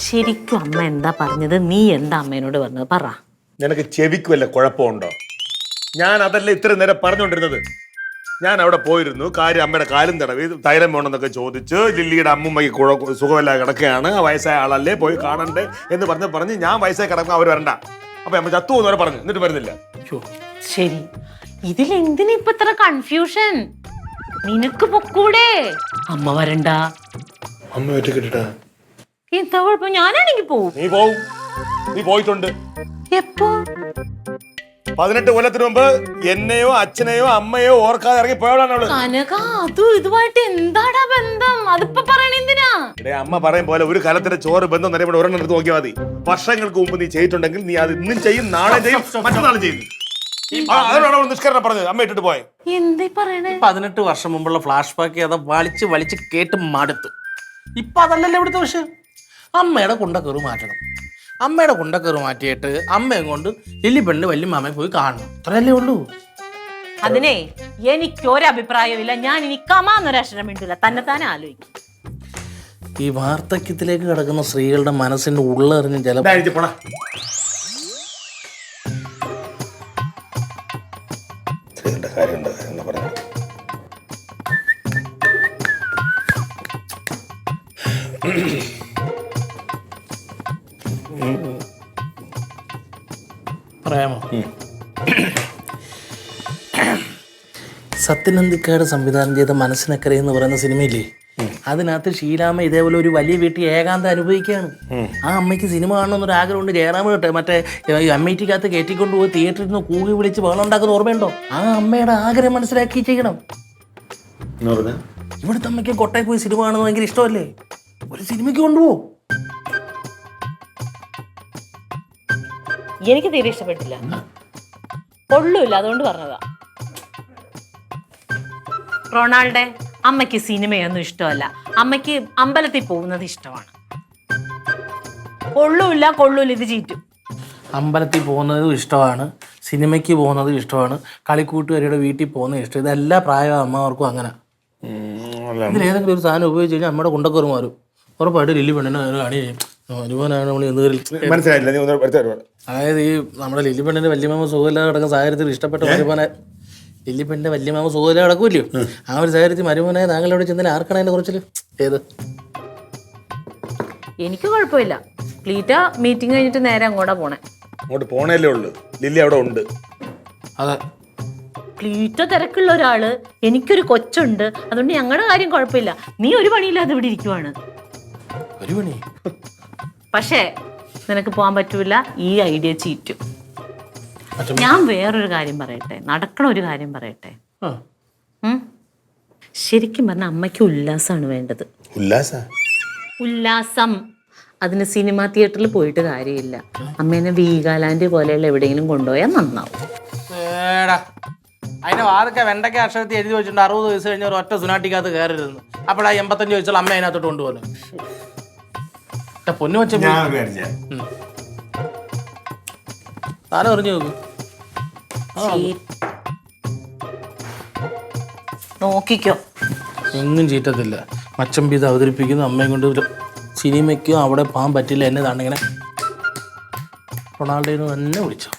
ശരിക്കും അമ്മ എന്താ പറഞ്ഞത്? നീ എന്താ അമ്മേനോട് പറഞ്ഞത്? പറ. നിനക്ക് ചെവിക്ക് വല്ല കുഴപ്പമുണ്ടോ? ഞാൻ അതല്ല ഇത്ര നേരം പറഞ്ഞുകൊണ്ടിരുന്നത്. ഞാൻ അവിടെ പോയിരുന്നു, കാര്യം അമ്മയുടെ കാലും തടവി തൈലം വേണമെന്നൊക്കെ ചോദിച്ച്, ലില്ലിയുടെ അമ്മൂമ്മയ്ക്ക് സുഖമില്ലാതെ കിടക്കുകയാണ്, വയസ്സായ ആളല്ലേ, പോയി കാണണ്ടേ എന്ന് പറഞ്ഞ് ഞാൻ വയസ്സായി കിടക്കുക, അവർ വരണ്ട, അപ്പൊ അമ്മ ചത്തു എന്ന് പറഞ്ഞ് എന്നിട്ട് വരുന്നില്ല. ശരി, ഇതിലെന്തിനാ ഇപ്പൊ ഇത്ര കൺഫ്യൂഷൻ? നിനക്ക് പൊക്കൂടെ, അമ്മ വരണ്ട. അമ്മ ഒറ്റ കിട്ടാ എന്താ കുഴപ്പം? ഞാനാണെങ്കിൽ പോവും. നീ പോവും, നീ പോയിട്ടുണ്ട്. എപ്പോ? 18 കൊല്ലത്തിന് മുമ്പ് എന്നെയോ അച്ഛനെയോ അമ്മയോ ഓർക്കാതെ ഇറങ്ങി പോയവളാണ് അവള്. കനക, അതും ഇതുമായിട്ട് എന്താടാ ബന്ധം? അതിപ്പോ പറയണെന്തിനാ? അമ്മ പറയും പോലെ ഒരു കാലത്തിന്റെ ചോറ് ബന്ധം നിലവിടെ ഒരെണ്ണം എടുത്ത് നോക്കിയാൽ മതി. വർഷങ്ങൾക്ക് മുമ്പ് നീ ചെയ്തിട്ടുണ്ടെങ്കിൽ നീ അത് ഇന്നും ചെയ്യും, നാളെ ചെയ്യും, മറ്റന്നാളും ചെയ്യും. അതിനോട് നിഷ്കരണം പറഞ്ഞത് അമ്മ ഇട്ടിട്ട് പോയെ. എന്താ പറയണേ? 18 വർഷം മുമ്പുള്ള ഫ്ലാഷ് ബാക്ക് അത് വലിച്ച് കേട്ട് മടുത്തു. ഇപ്പൊ അതല്ലല്ലോ ഇവിടുത്തെ വിഷയം. അമ്മയുടെ കുണ്ടക്കറി മാറ്റണം. അമ്മയുടെ കുണ്ടക്കറി മാറ്റിയിട്ട് അമ്മയും കൊണ്ട് ലില്ലിപ്പെണ്ണിന്റെ വല്യമ്മയെ പോയി കാണണം. അത്രയല്ലേ ഉള്ളൂ. അതിനെ എനിക്കൊരഭിപ്രായമില്ല. ഞാൻ ഇനി കമാന്നൊരക്ഷരം മിണ്ടില്ല, തന്നെത്താനെ ആലോചിക്കും. ഈ വാർദ്ധക്യത്തിലേക്ക് കിടക്കുന്ന സ്ത്രീകളുടെ മനസ്സിന്റെ ഉള്ളറിഞ്ഞ് ചില പറയാമോ? സത്യനന്ദിക്കാട് സംവിധാനം ചെയ്ത മനസ്സിനക്കരെ എന്ന് പറയുന്ന സിനിമയില്ലേ, അതിനകത്ത് ഷീലാമ്മ ഇതേപോലെ ഒരു വലിയ വീട്ടിൽ ഏകാന്തം അനുഭവിക്കുകയാണ്. ആ അമ്മയ്ക്ക് സിനിമ കാണണമെന്നൊരു ആഗ്രഹമുണ്ട്. ജയറാമ മറ്റേ MIT-കകത്ത് കയറ്റിക്കൊണ്ട് പോയി തിയേറ്ററിൽ നിന്ന് കൂകി വിളിച്ച് വെള്ളം ഉണ്ടാക്കുന്ന ഓർമ്മയുണ്ടോ? ആ അമ്മയുടെ ആഗ്രഹം മനസ്സിലാക്കി ചെയ്യണം. ഇവിടുത്തെ അമ്മയ്ക്ക് കൊട്ടയിൽ പോയി സിനിമ കാണുന്നത് ഭയങ്കര ഇഷ്ടമല്ലേ? ഒരു സിനിമയ്ക്ക് കൊണ്ടുപോകും. എനിക്ക് തീരെ ഇഷ്ടപ്പെട്ടില്ല, കൊള്ളൂല്ല, അതുകൊണ്ട് പറഞ്ഞതാ. റൊണാൾഡെ, അമ്മയ്ക്ക് സിനിമയൊന്നും ഇഷ്ടമല്ല, അമ്മയ്ക്ക് അമ്പലത്തിൽ പോകുന്നത് ഇഷ്ടമാണ്. കൊള്ളൂല്ല ഇത് ചീറ്റും. അമ്പലത്തിൽ പോകുന്നതും ഇഷ്ടമാണ്, സിനിമയ്ക്ക് പോകുന്നതും ഇഷ്ടമാണ്, കളിക്കൂട്ടുകാരുടെ വീട്ടിൽ പോകുന്നത് ഇഷ്ടം. ഇതെല്ലാ പ്രായ അമ്മമാർക്കും അങ്ങനെ. ഇതിലേതെങ്കിലും ഒരു സാധനം ഉപയോഗിച്ച് കഴിഞ്ഞാൽ അമ്മയുടെ കുണ്ടക്കറി മാറും. ഉറപ്പായിട്ട് ലില്ലി പെണ്ണിനെ കാണി വരുമാനാണ് നമ്മൾ മനസ്സിലായില്ല. അതായത് ഈ നമ്മുടെ ലില്ലി പെണ്ണിന്റെ വല്യമാമ സുഖമില്ലാതെ കിടക്കുന്ന സാഹചര്യത്തിൽ ഇഷ്ടപ്പെട്ട മരുമോനെ, ലില്ലി പെണ്ണിന്റെ വല്യമാമ സുഖമില്ലാതെ കിടക്കൂല്ലോ, ആ ഒരു സാഹചര്യത്തിൽ മരുമോനായ താങ്കളോട് ചെന്നാൽ ആർക്കാണ് അതിന്റെ കുറച്ചില്? ഏത്? എനിക്ക് കുഴപ്പമില്ല. ക്ലീറ്റ മീറ്റിംഗ് കഴിഞ്ഞിട്ട് നേരെ അങ്ങോട്ടാ പോണേ. അങ്ങോട്ട് പോണല്ലേ ഉള്ളു, ലില്ലി അവിടെ ഉണ്ട്. അതെ, ക്ലീറ്റ തിരക്കുള്ള ഒരാള്, എനിക്കൊരു കൊച്ചുണ്ട്, അതുകൊണ്ട് ഞങ്ങളുടെ കാര്യം കുഴപ്പമില്ല. നീ ഒരു പണിയില്ലാതെ ഇവിടെ ഇരിക്കുവാണ്. ഒരു പണി പക്ഷേ നിനക്ക് പോകാൻ പറ്റൂല, ഈ ഐഡിയ ചീറ്റും. ഞാൻ വേറൊരു കാര്യം പറയട്ടെ, നടക്കണ ഒരു കാര്യം പറയട്ടെ. ശരിക്കും പറഞ്ഞ അമ്മയ്ക്ക് ഉല്ലാസമാണ് വേണ്ടത്. ഉല്ലാസം. അതിന് സിനിമാ തിയേറ്ററിൽ പോയിട്ട് കാര്യമില്ല. അമ്മേനെ വീഗാലാൻഡ് പോലെയുള്ള എവിടെയെങ്കിലും കൊണ്ടുപോയാൽ നന്നാവും. അതിന് വാതൊക്കെ വെണ്ടയ്ക്ക അക്ഷരത്തിൽ എഴുതി വെച്ചിട്ടുണ്ട് 60 വയസ്സ് കഴിഞ്ഞ ഒരു ഒറ്റ സുനാട്ടിക്കകത്ത് കയറരുതെന്ന്. അപ്പോഴാ 85 വയസ്സുള്ള അമ്മ അതിനകത്തോട്ട് കൊണ്ടുപോകുന്നു. പൊന്നു വെച്ച താരം എറിഞ്ഞു നോക്കൂ. നോക്കിക്കോ, എങ്ങും ചീറ്റത്തില്ല. മച്ചമ്പി ഇത് അവതരിപ്പിക്കുന്നു, അമ്മയും കൊണ്ട് സിനിമയ്ക്കും അവിടെ പോകാൻ പറ്റില്ല എന്നതാണിങ്ങനെ. റൊണാൾഡോന്ന് തന്നെ വിളിച്ചു.